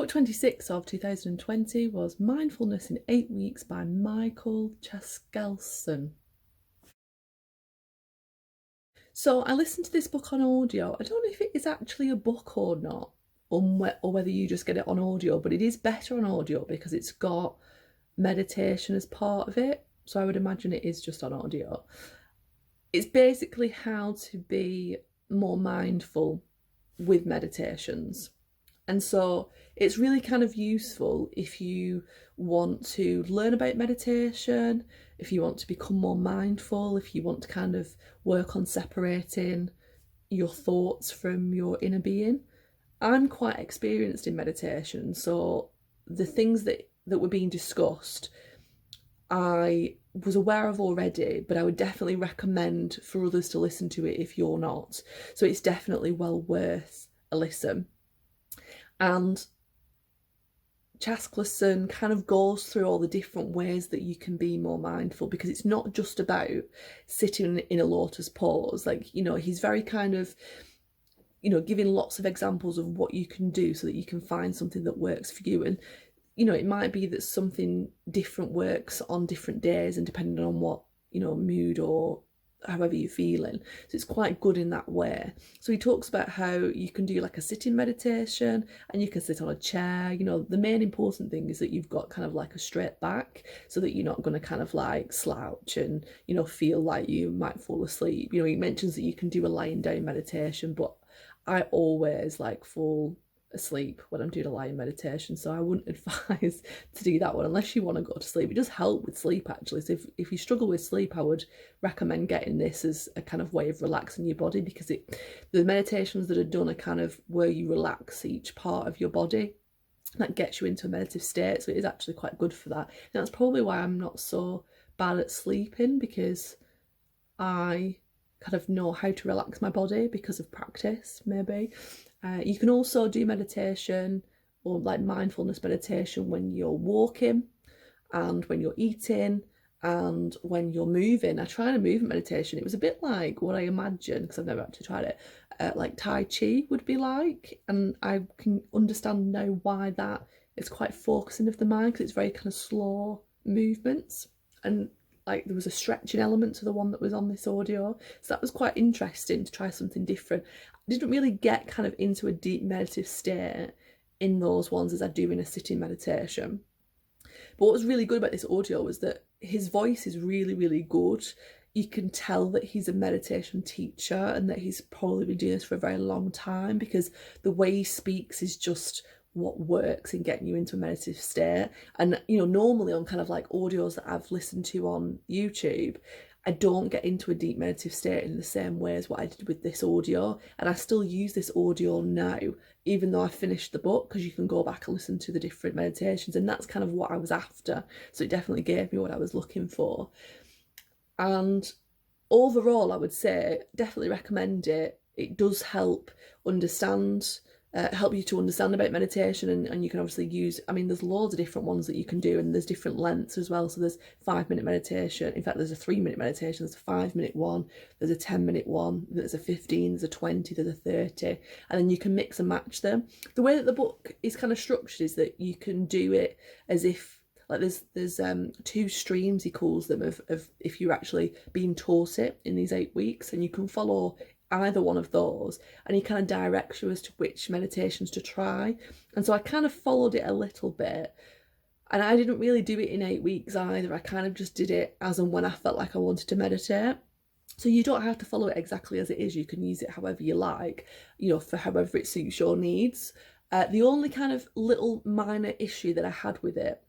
Book 26 of 2020 was Mindfulness in 8 Weeks by Michael Chaskalson. So I listened to this book on audio. I don't know if it is actually a book or not, or whether you just get it on audio, but it is better on audio because it's got meditation as part of it. So I would imagine it is just on audio. It's basically how to be more mindful with meditations. And so it's really kind of useful if you want to learn about meditation, if you want to become more mindful, if you want to kind of work on separating your thoughts from your inner being. I'm quite experienced in meditation, so the things that were being discussed, I was aware of already, but I would definitely recommend for others to listen to it if you're not. So it's definitely well worth a listen. And Chaskalson kind of goes through all the different ways that you can be more mindful, because it's not just about sitting in a lotus pose. Like, you know, he's very kind of, you know, giving lots of examples of what you can do so that you can find something that works for you. And, you know, it might be that something different works on different days and depending on what, you know, mood or however you're feeling. So it's quite good in that way. So he talks about how you can do like a sitting meditation and you can sit on a chair. You know, the main important thing is that you've got kind of like a straight back so that you're not going to kind of like slouch and, you know, feel like you might fall asleep. You know, he mentions that you can do a lying down meditation, but I always like fall asleep when I'm doing a lying meditation, so I wouldn't advise to do that one unless you want to go to sleep. It does help with sleep actually, so if you struggle with sleep, I would recommend getting this as a kind of way of relaxing your body, because the meditations that are done are kind of where you relax each part of your body. That gets you into a meditative state, so it is actually quite good for that. And that's probably why I'm not so bad at sleeping, because I kind of know how to relax my body because of practice, maybe. You can also do meditation or like mindfulness meditation when you're walking and when you're eating and when you're moving. I tried a movement meditation. It was a bit like what I imagined, because I've never actually tried it, like Tai Chi would be like. And I can understand now why that is quite focusing of the mind, because it's very kind of slow movements. And like there was a stretching element to the one that was on this audio, so that was quite interesting to try something different. I didn't really get kind of into a deep meditative state in those ones as I do in a sitting meditation. But what was really good about this audio was that his voice is really, really good. You can tell that he's a meditation teacher and that he's probably been doing this for a very long time, because the way he speaks is just what works in getting you into a meditative state. And, you know, normally on kind of like audios that I've listened to on YouTube, I don't get into a deep meditative state in the same way as what I did with this audio. And I still use this audio now, even though I finished the book, because you can go back and listen to the different meditations. And that's kind of what I was after. So it definitely gave me what I was looking for. And overall, I would say definitely recommend it. It does help help you to understand about meditation, and you can obviously use, I mean, there's loads of different ones that you can do, and there's different lengths as well. So there's 5-minute meditation. In fact, there's a 3-minute meditation, there's a 5-minute one, there's a 10-minute one, there's a 15, there's a 20, there's a 30, and then you can mix and match them. The way that the book is kind of structured is that you can do it as if, like there's 2 streams, he calls them, of if you're actually being taught it in these 8 weeks, and you can follow either one of those, and he kind of directs you as to which meditations to try. And so I kind of followed it a little bit, and I didn't really do it in 8 weeks either. I kind of just did it as and when I felt like I wanted to meditate. So you don't have to follow it exactly as it is. You can use it however you like, you know, for however it suits your needs. The only kind of little minor issue that I had with it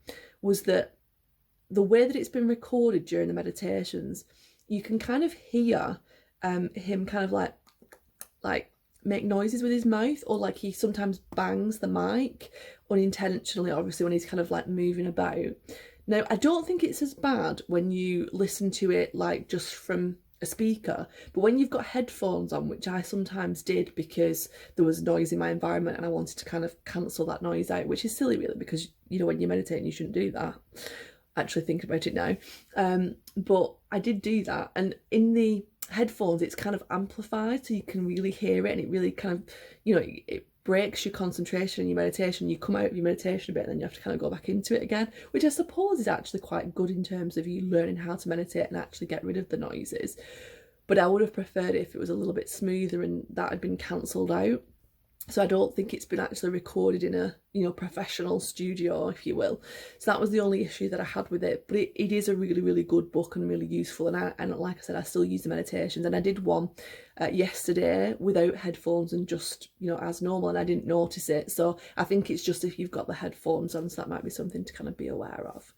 was that the way that it's been recorded during the meditations, you can kind of hear him kind of like make noises with his mouth, or like he sometimes bangs the mic unintentionally, obviously, when he's kind of like moving about. Now, I don't think it's as bad when you listen to it like just from a speaker, but when you've got headphones on, which I sometimes did because there was noise in my environment and I wanted to kind of cancel that noise out, which is silly really, because, you know, when you're meditating you shouldn't do that. Actually think about it now, but I did do that, and in the headphones it's kind of amplified, so you can really hear it, and it really kind of, you know, it breaks your concentration in your meditation. You come out of your meditation a bit and then you have to kind of go back into it again, which I suppose is actually quite good in terms of you learning how to meditate and actually get rid of the noises. But I would have preferred it if it was a little bit smoother and that had been cancelled out. So I don't think it's been actually recorded in a, you know, professional studio, if you will. So that was the only issue that I had with it. But it is a really, really good book and really useful. And like I said, I still use the meditations. And I did one yesterday without headphones and just, you know, as normal, and I didn't notice it. So I think it's just if you've got the headphones on, so that might be something to kind of be aware of.